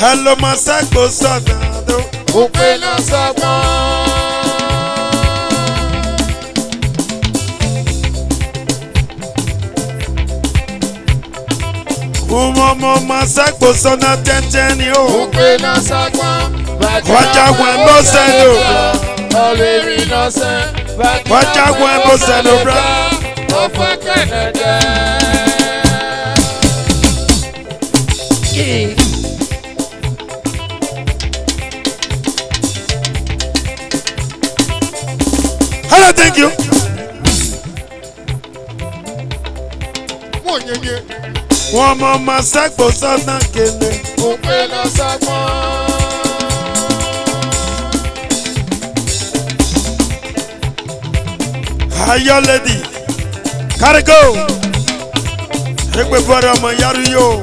Hello, Masako Sonado. Upe na Sagwa. Umomo Masako Sona Tenteni o. Upe na Sagwa. Waja Wembo Seno. Oleri no se. Waja Wembo Seno bra. Ofa Canada. Hello, thank you. One more Masako Sona Kene. Upe na Sagwa. Hiya, lady. Gotta go. Ekwe for my yaru.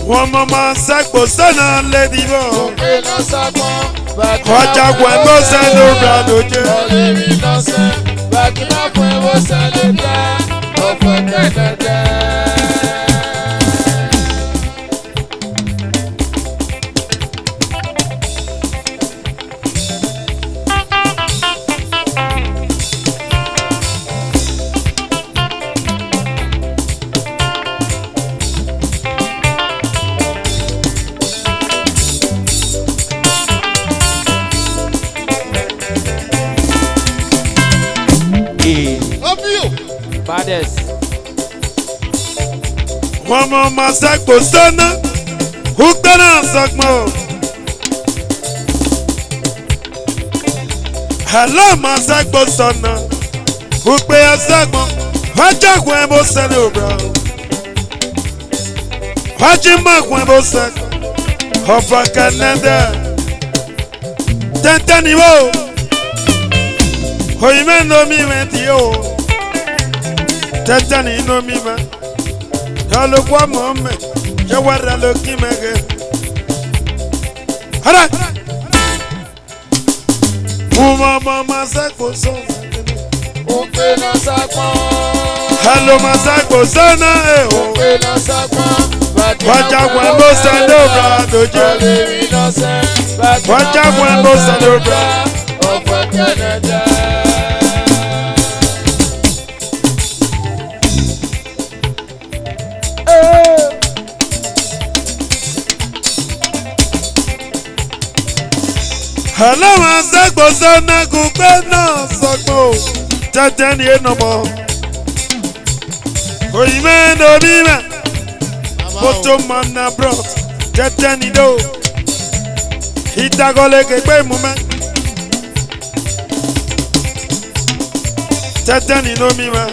One more Masako Sona lady. Upe na Sagwa. Waja Wembo Seno bra doje. Oleri no se. Bakina Wembo Seno bra. Ofa Canada. Baddest. One more Masako Sona. Hook the Sakmo. Hello, Masako Sona. Hook me a Sakmo. Waja Wembo Seno bra. Wajima Wembo Seno. Ofa Canada. Tentani wo. Hoime no mi menti yo. Tentani no mi ma. Hello, kwa mome. Jawara lo kimege. Hara. Mama Masako Sona. Upe na Sagwa. Hello, Masako Sona. Upe na Sagwa. Waja Wembo Seno bra doje. Oleri no se. Waja Wembo Seno bra. Ofa Canada. Hello, Masako Sona Kupe na Sakmo. Tenteni enomo. Oyime no bima. Moto mana brought. Tenteni do. Itagole kekpe mume. Tenteni no mima.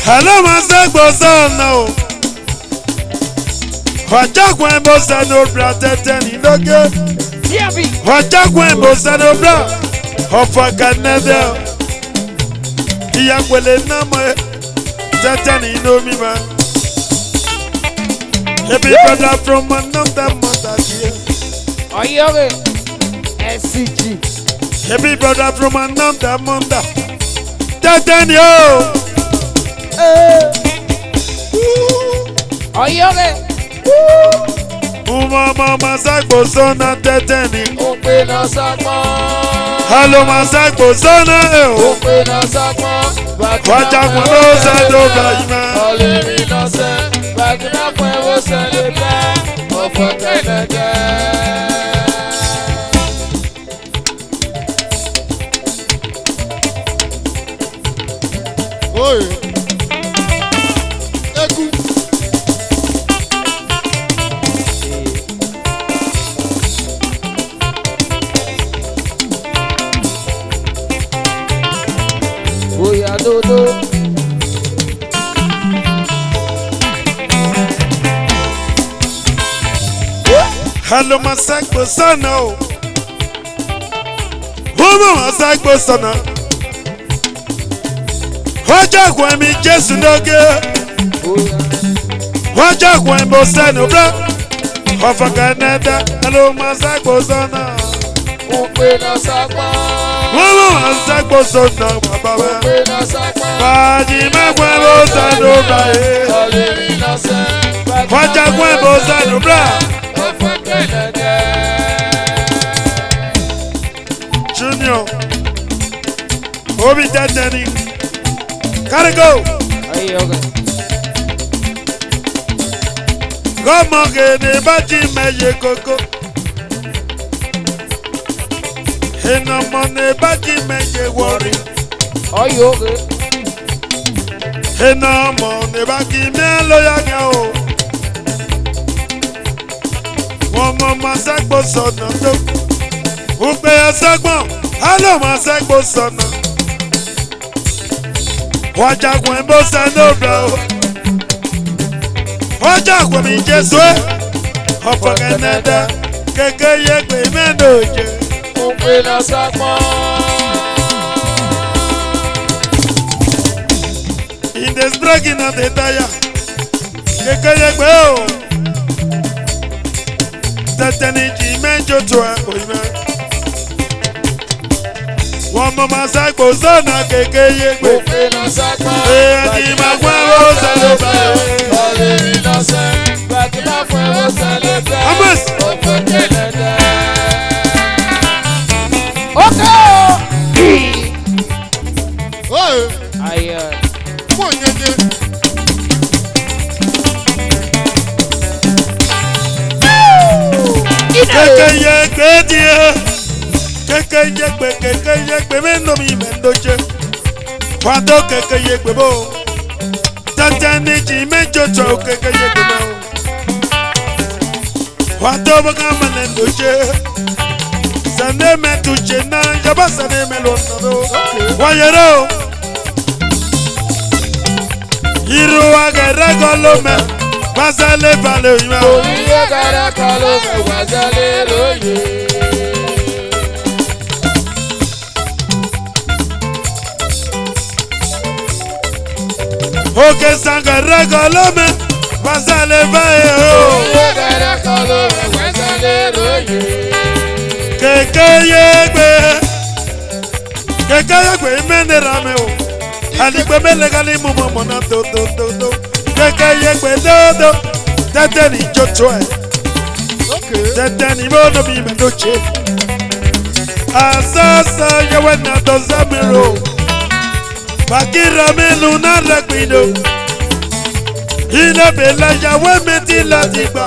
Hello, Masako Sona. Waja Wembo Seno bra Tenteni doge. Waja Wembo Seno bra. Ofa Canada. Iya kwele na mo. Tenteni no mima. Happy brother from another mother dear. Oyoge. SCG. Happy brother from another mother. Tenteni o. Oyoge. Mama Masako Sona Tenteni. Upe na Sagwa. Hello, Masako Sona. Upe na Sagwa. Waja Wembo Seno bra. Oleri no se. Bakina Wembo Seno bra. Ofa Canada. Oi. Eku. Oya dodo. Hello, Masako Sona. Woman Masako Sona. Waja Wemi Jesu doge. Waja Wembo Seno bra. Ofa Canada. Hello, Masako Sona. Upe na Sagwa. Mama Sagbo Sona Baba. Faji Magwebo Sanobra. Wajagwebo Sanobra. Junior. Obi Dadani. Gotta go. Comment que ne bâti meilleur coco. Et non, mon ne bâti meilleur worry. Oh, you okay? Et non, mon ne bâti meilleur loyal. Mon maman Sagbo Sona. Vous payez Sagbo. Allô, ma Sagbo Sona. Wajagwebo Sanobra. Wajagwe mi Jesu. Ofaganada. Keke yekwe mendoje. Upe na Sagbo. In the dragging of the tire. Keke yekwe o. Tatani jimenjo toa oime. One mama Sagbo Sona keke yekwe. Upe na Sagbo. Eji magwebo Sanobra. Amas. Okay. Oh, Aye. come on, Yende. Keke yekwe dia. Keke yekwe mendo mi mendoche. Kwando keke yekwe bo. Tatani jimenjo toa keke yekwe bo. Kwando boga mendoche. Sane me tuche na yaba sane me lono. Wayero. Irrua gerego me. Basale vale ima. Oye gara kalo me wazale roye. Oke sanga gerego me. Basale vale o. Oye gara kalo me wazale roye. Keke yekwe menera me o. Aligbe melegani mumo mona do. Keke yekwe do. Tatani jotoe. Okay. Tatani mono mi mendoche. Asasa yewena dozamiro. Bakira melu na rakwido. Ile bela yawe meti latigba.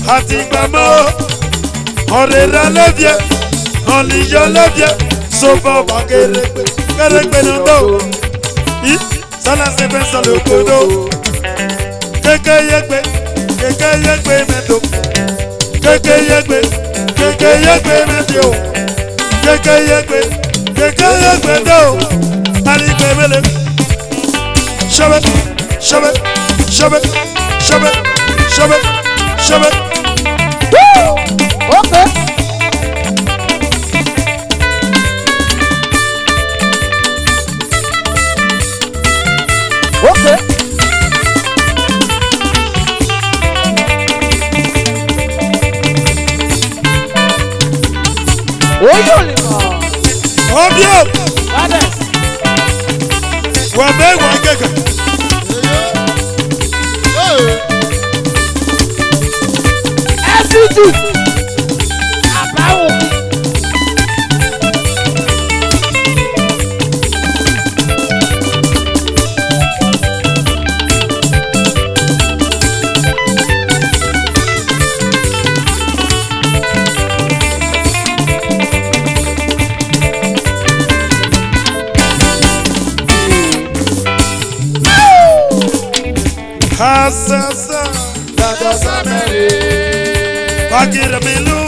Atigba mo. Orera levye. Onliyo levye. Sofa bakerekwe. Kerekwe nondo. Sala se pensa le kodo. Keke yekwe mendo. Keke yekwe mendo. Keke yekwe do. Ali kemele. Shabe. Okay. Okay. Oyolima. Obio. Others. Wabe wangeka. Hey. Attitude. Abawo. Hasasa. Dada Samere. Bakira melu.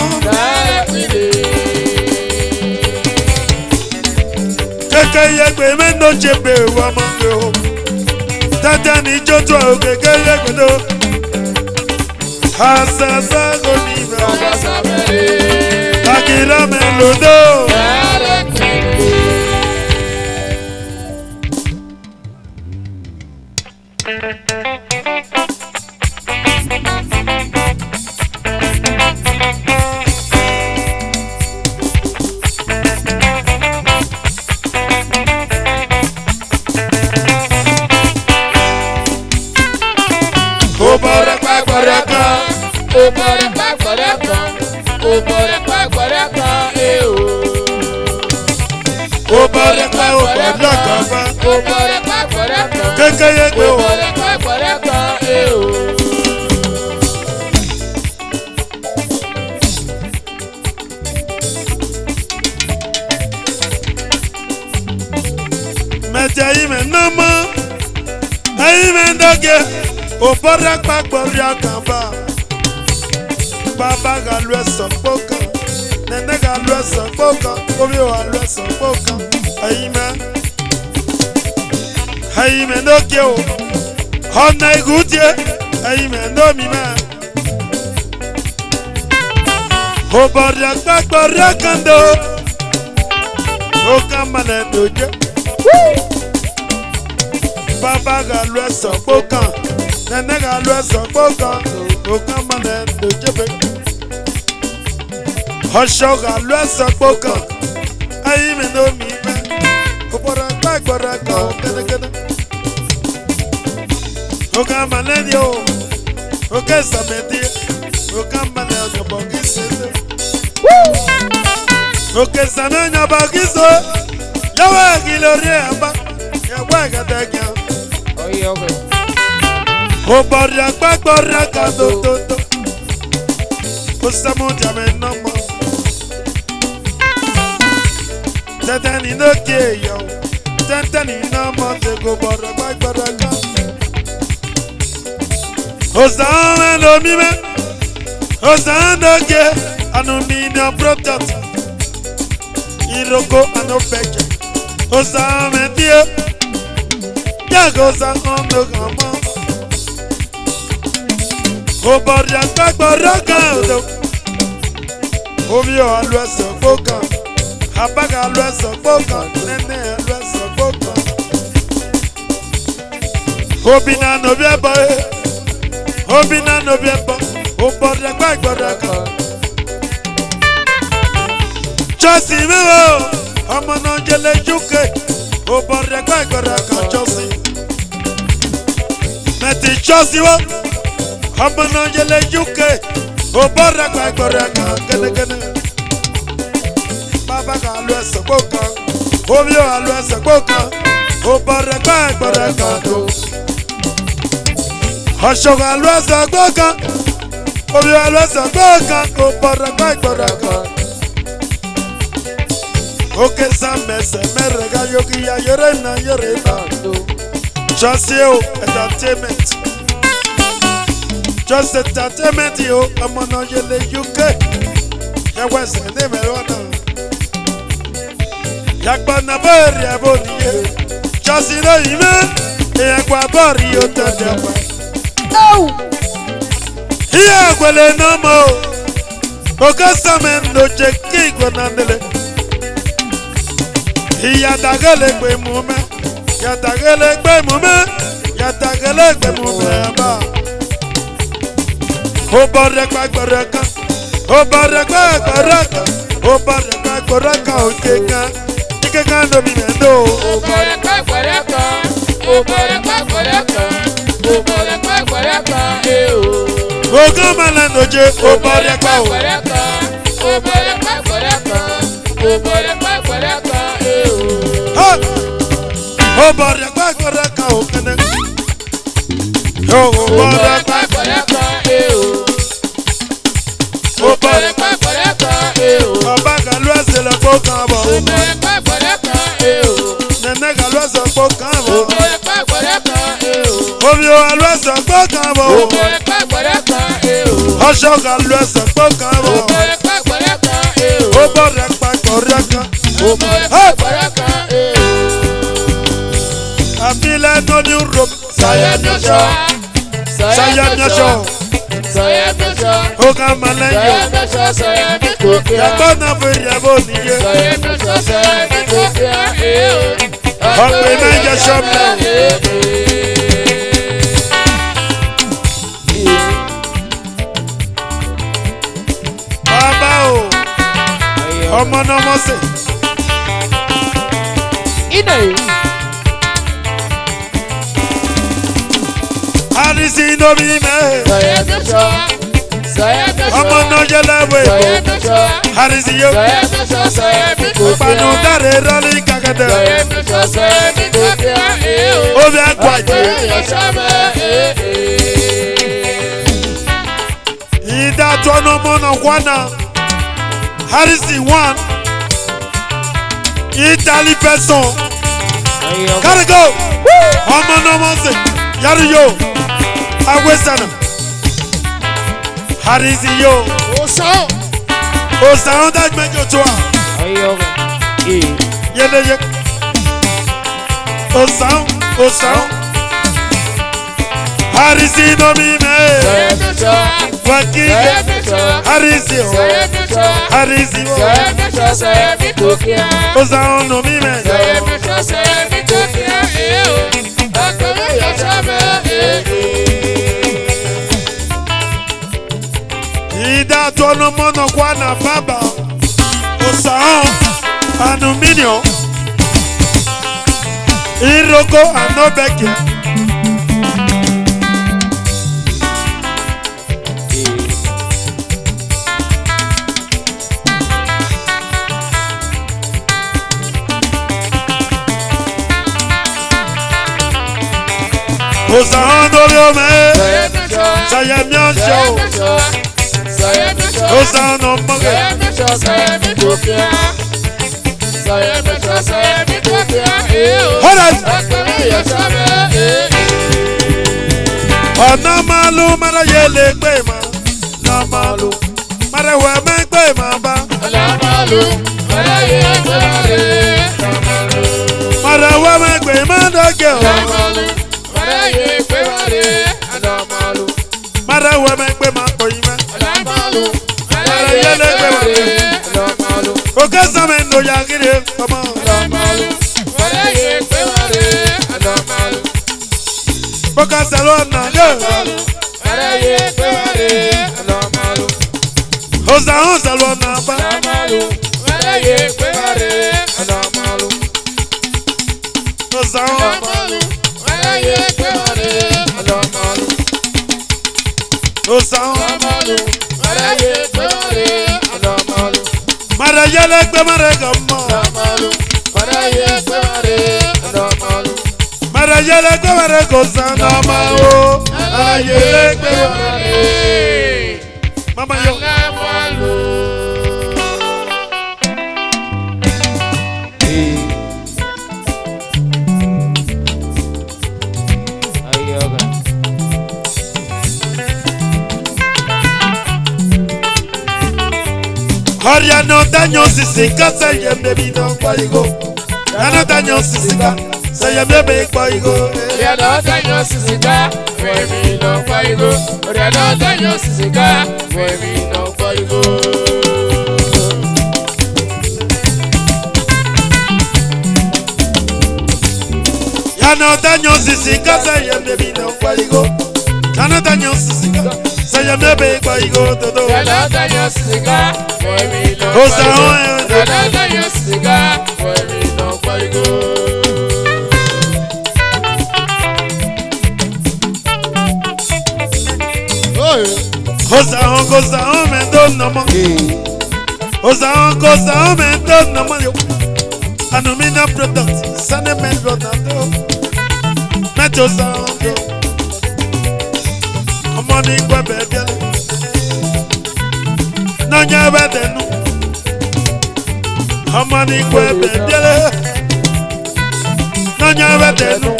Keke yekwe mendo chebe wa mango. Tatani jotoe keke yekwe do. Hasasa goniva. Dada Samere. Bakira melu do. Rakaba. Obore pakoreka. Kekeye gbe o. Obore pakoreka. Mete ime nama. Ime ndoge. Obore pakoreka. Baba ga lu ẹsọ kpọkan, nene ga lu ẹsọ kpọkan, omi wa lu ẹsọ kpọkan. Ayime n'oge o, ọ̀nà ìgúdìé, ayime n'omi mẹ́. Òbọ̀dì àgbàgbọ̀rì àkàndó, ó kàn malẹ̀ dòjé. Baba ga lu ẹsọ kpọkan, nene ga lu ẹsọ kpọkan, ó kàn malẹ̀ dòjé bẹ́ẹ̀. Ọ̀ṣọ́gà ló ẹ̀sọ́ gbọ́kàn, ayé mi ló mi mẹ́. Òbọ̀dà gbàgbọ́dà kan kẹ́nẹ́kẹ́nẹ́. Ògá malẹ́ni o, ògá ìsàmẹ́dí, ògá malẹ́ ọ̀yọ̀bọ̀ kì í ṣe é. Ògá ìsàmẹ́ ọ̀yọ̀bọ̀ kì í ṣe é. Yọ̀wọ́ ẹ̀gì lórí ẹ̀bá, yẹ̀wọ́ ẹ̀gẹ̀dẹ̀ gẹ̀. Òbọ̀dà gbàgbọ́dà kan tótótó. Ó sẹ́mu jàmẹ́ nọ́mọ́. Tẹ́tẹ́ni lókè èèyàn, tẹ́tẹ́ni náà mọ̀ ṣe kò bọ̀dọ̀ gbàgbọ́dọ̀ kan. Òsàn ẹnu mímẹ́, òsàn lókè, aluminium product, ìrókò ànọ́fẹ̀jẹ̀, òsàn mẹ́tíẹ́, yàgò òsàn ọ̀nà kan mọ́. Kò bọ̀dọ̀ gbàgbọ́dọ̀ kan ọ̀dọ̀, omi ọ̀ àlọ́ ẹsẹ̀ gbọ́kàn. Abaga lu ẹsẹ̀ gbọ́kàn, nene lu ẹsẹ̀ gbọ́kàn. Obìnrin ànàbí ẹ̀bọ̀ ẹ̀, obìnrin ànàbí ẹ̀bọ̀, òbọ̀dẹ̀ gbàgbọ́dẹ̀ kan. Chọ́sì mẹ́wàá ọmọ náà jẹlẹ̀ jùkẹ́, òbọ̀dẹ̀ gbàgbọ́dẹ̀ kan chọ́sì. Mẹ̀tì chọ́sì wọ́, ọmọ náà jẹlẹ̀ jùkẹ́, òbọ̀dẹ̀ gbàgbọ́dẹ̀ kan kẹ́nẹ́kẹ́nẹ́. Baba ga lu ẹsẹ̀ gbọ́kàn, omi ò lu ẹsẹ̀ gbọ́kàn, òbọ̀dẹ̀ gbàgbọ́dẹ̀ kan tó. Ọ̀ṣọ́ ga lu ẹsẹ̀ gbọ́kàn, omi ò lu ẹsẹ̀ gbọ́kàn, òbọ̀dẹ̀ gbàgbọ́dẹ̀ kan. Òkè sàmẹsẹ̀ mẹ́rẹ̀ ga yogi ya yẹrẹ iná yẹrẹ iná. Jọ́sí o, entertainment. Just entertainment o, ọmọ náà yẹlẹ UK. Yẹ́wọ́ ẹsẹ̀ ní mẹ́rọ̀ náà. Yàgbọ́ na bọ́ọ̀rì ẹ̀bọ̀ nìyẹ. Jọ́sí lóyìn mẹ́, ìyàgbọ́ bọ́ọ̀rì yóò tẹ̀lé ọ̀pá. Iye àgbẹ̀lẹ̀ náà mọ̀ o. Òkè sàmẹ̀ ń lo jẹ́ kí ìgbọ̀n náà nílẹ̀. Ìyàtàgẹ́lẹ̀ gbé mú mẹ́. Yàtàgẹ́lẹ̀ gbé mú mẹ́. Yàtàgẹ́lẹ̀ gbé mú mẹ́ bá. Ó bọ̀rẹ̀ gbàgbọ̀rẹ̀ kan. Ó bọ̀rẹ̀ gbàgbọ̀rẹ̀ kan. Ó bọ̀rẹ̀ gbàgbọ̀rẹ̀ kan òkè kan. Ike kan lómi mẹ́ndó. Ó bọ̀rẹ̀ gbàgbọ̀rẹ̀ kan. Ó bọ̀rẹ̀ gbàgbọ̀rẹ̀ kan. Ó bọ̀rẹ̀ gbàgbọ̀rẹ̀ kan. Ogún mẹ́lẹ̀ lóje. Ó bọ̀rẹ̀ gbà o. Ó bọ̀rẹ̀ gbàgbọ̀rẹ̀ kan. Ó bọ̀rẹ̀ gbàgbọ̀rẹ̀ kan. Ó bọ̀rẹ̀ gbàgbọ̀rẹ̀ kan òkè náà. Ó bọ̀rẹ̀ gbàgbọ̀rẹ̀ kan. Ó bọ̀rẹ̀ gbàgbọ̀rẹ̀ kan. Bàbá gàlú ẹsẹ̀ lọ kó kan bọ̀. Ó bọ̀rẹ̀ gbàgbọ̀rẹ̀ kan. Nẹ̀nẹ̀ gàlú ẹsẹ̀ kó kan bọ̀. Ó bọ̀rẹ̀ gbàgbọ̀rẹ̀ kan. Omi ò gàlú ẹsẹ̀ kó kan bọ̀. Ó bọ̀rẹ̀ gbàgbọ̀rẹ̀ kan. Ọ̀ṣọ́ gàlú ẹsẹ̀ kó kan bọ̀. Ó bọ̀rẹ̀ gbàgbọ̀rẹ̀ kan. Ó bọ̀rẹ̀ gbàgbọ̀rẹ̀ kan. Ó bọ̀rẹ̀ gbàgbọ̀rẹ̀ kan. Àfilẹ̀ tó ní ròm. Sayemyosho. Sayemyosho. Sayemyosho. Ó ká malẹ́yìn. Sayemyosho. Sayemyokokea. Yàgbọ́ náà fi ìyàbọ̀ nìyẹn. Sayemyosho. Sayemyokokea. Ọ̀pẹ mẹ́jọ ṣọ́ọ̀bù. Bàbá o, ọmọ náà mọ̀ sí. Àrísí lómi mẹ́. Sayemyosho. Sayemyosho. Ọmọ náà jẹ́ lẹ́wọ̀ èkó. Sayemyosho. Àrísí yóò. Sayemyosho. Sayemyokokea. Pàdùn dáre rọ́lí kàkà. kede. Oh, Obi akwaje. Ida tono mono kwana. Harisi 1. Italy person. Gotta go. Omo no monse. Yaru yo. Awesana. Harisi yo. Osa on that make your toa. Yele ye. Osa. Harisi no mi me. Wakike. Harisi o. Harisi o. Osa on no mi me. Ida tono mono kwa na baba. Osa on. Aluminium. Iroko anobeke. Osa no me. Sayamia show. Osa no moge. Hold on. Ọ̀nà màlúù mara yẹlẹ gbé ma. Ọ̀nà màlúù mara wẹ̀ mẹ́ gbé ma bá. Ọ̀nà màlúù mara yẹlẹ gbé ma rè. Mara wẹ̀ mẹ́ gbé ma dọ́gẹ̀ o. Ọ̀nà màlúù mara yẹlẹ gbé ma rè. Ọ̀nà màlúù mara wẹ̀ mẹ́ gbé ma kọ̀yìn mẹ́. Ọ̀nà màlúù mara yẹlẹ gbé ma rè. Ọ̀nà màlúù. Òkè sàmì ndò yà kiri ọmọ. Ọ̀nà màlúù mara yẹlẹ gbé ma rè. Ọ̀nà màlúù. Bọ́kà sẹ̀lọ̀ ọ̀nà yóò. Mara yẹlẹ gbé ma rè. Ọ̀nà màlúù. Osa on sẹ̀lọ̀ ọ̀nà bá. Ọ̀nà màlúù mara yẹlẹ gbé ma rè. Ọ̀nà màlúù. Osa Ọ̀nà on. màlúù mara yẹlẹ gbé ma rè. Ọ̀nà màlúù. Osa on. Mara yẹlẹ gbé mara gà mọ́. Mara yẹlẹ gbé mara kò sàn ọmọ o. Mara yẹlẹ gbé mara. Mama yo. Oria no daño sisika se yeme no kwaigo. Ya no daño sisika se yeme kwaigo. Oria no daño sisika femi no kwaigo. Oria no daño sisika femi no kwaigo. Ya no daño sisika se yeme no kwaigo. Ya no daño sisika se yeme kwaigo todo. Oria no daño sisika femi no Osa kwaigo. on. Oria no daño sisika femi no kwaigo. Osa on me don no mo. Osa on me don no mo. Anumina product sane me Ronaldo. Met osa on go. Ọmọ ní gbẹbẹ bẹlẹ. N'onye bẹdẹ nu. Ọmọ ní gbẹbẹ bẹlẹ. N'onye bẹdẹ nu.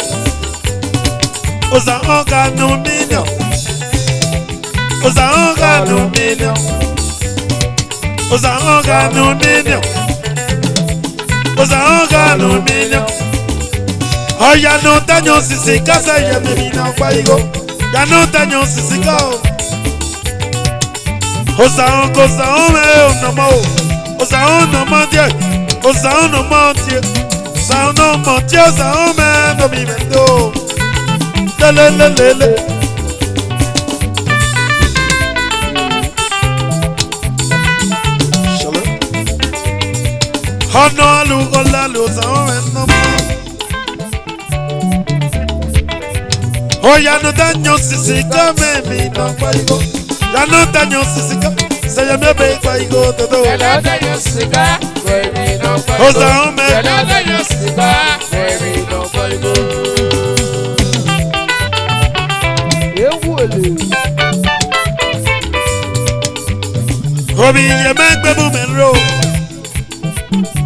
Osa on ka nu million. Osa on ka nu million. Osa on ka nu million. Osa on ka nu million. Oya no daño sisi kasa yeme mi na kwaigo. Ya no daño sisi ka o. Osa on me o no mo. Osa on no mo die. Osa on no mo die. Osa on no mo die. Osa on me no mi mendo. Le. Ọ̀nà alùkọ́lá ló sàn ẹ̀ nà mọ́. Oya no daño sisi ká mẹ́mí nà kwaigo. Ya no daño sisi ká sẹ́yẹ mẹ́bẹ̀ kwaigo todo. Ya no daño sisika femi no kwaigo. Osa on me. Ya no daño sìgá fẹ́mi lọ fọ́ igbó. Ewu èlé. Obi ye megbe mu menro.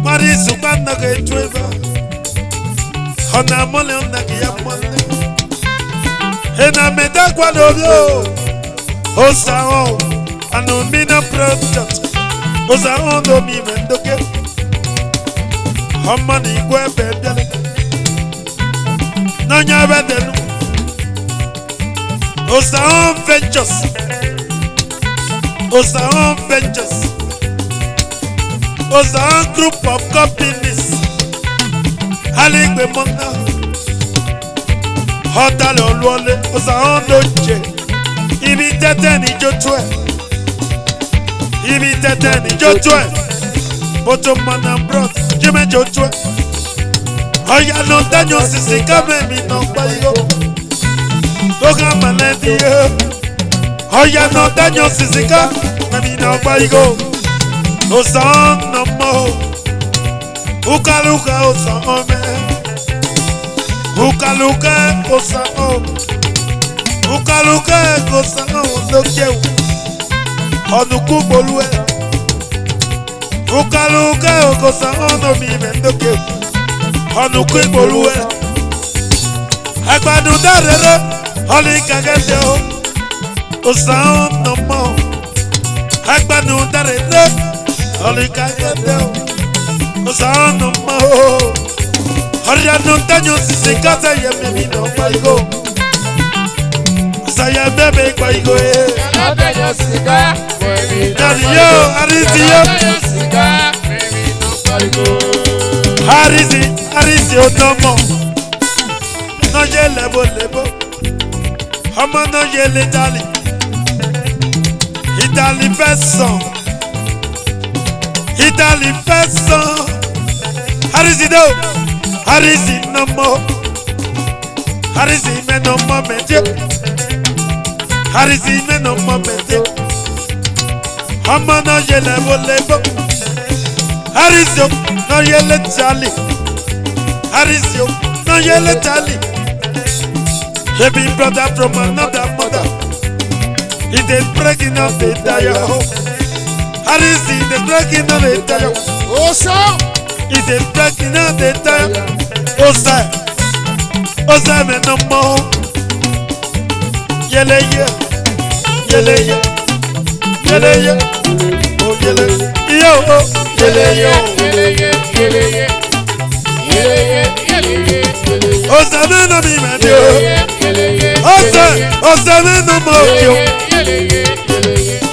Mari subanda ke tueva. Ona mole ona ke ya mole. Ena meda kwa dobio. Osao anumina project. Osao do mi mendoke. Hamani gwe bebele. Nanya bedenu. Osao ventures. Osao ventures. Osao group of companies. Haligbe monda. Hotel olwole. Osao doje. Ibi tete ni jotwe. Ibi tete ni jotwe. Boto mana brought. Jime jotwe. Oya no daño sisi kame mi no payo. Oga maledi yo. Oya no daño sisi kame mi no payo. Osan no mo. Ukaluka osan ome. Ukaluka osan ome. Ukaluka osan ome dokeu. Onuku bolue. Ukaluka osan ome mi mendokeu. Onuku bolue. Agbadu darere. Oli kagete o. Osan no mo. Agbadu darere. Oli kagete o. Osan no mo. Oria no daño si se casa y me vino paigo. Saya bebe paigo No daño sìgá fẹ́mi lọ fọ́ Dario, igbó. Arisi No yo. daño sìgá fẹ́mi lọ fọ́ igbó. Arisi otomo. No ye lebo. Ọmọ no ye le dali. Italy fẹsàn. Arisi do. Arisi no mo. Arisi me no mo mete. Arisi me no mo mete. Ọmọ no ye lebo. Arisi no ye le dali. Arisi no ye le dali. Baby brother from another mother. He is breaking out the tire. Arisi is breaking out the tire. Oṣó. He is breaking out the tire. Osa me no more. Yele. Oh yele. Yo. Yele. Osa me no be me dio. Osa me no more dio.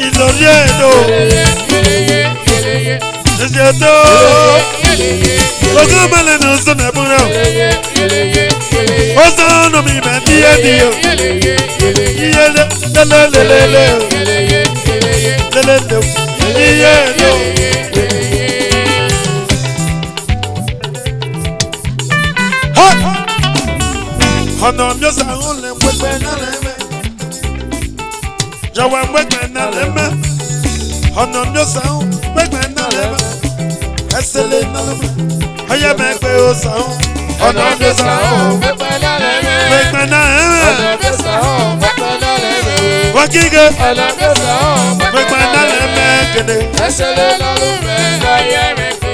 Iloriedo. Jejedo. Oga male no so na buro. Osa no be me dio. Yele. Ọ̀nà mi ó sàrún lè pẹ́pẹ́ náà lẹ́mẹ́. Jọ̀wọ́ pẹ́pẹ́ náà lẹ́mẹ́. Ọ̀nà mi ó sàrún pẹ́pẹ́ náà lẹ́mẹ́. Ẹsẹ̀ lè náà lẹ́mẹ́. Ọyẹ́ mẹ́pẹ́ ó sàrún. Ọ̀nà mi ó sàrún pẹ́pẹ́ náà lẹ́mẹ́. pẹ́pẹ́ náà lẹ́mẹ́. Ọ̀nà mi ó sàrún pẹ́pẹ́ náà lẹ́mẹ́. Wọ́n kíkẹ́ Ọ̀nà mi ó sàrún pẹ́pẹ́ náà lẹ́mẹ́ kéde. Ẹsẹ̀ lè náà lẹ́mẹ́. Ọyẹ́ mẹ́pẹ́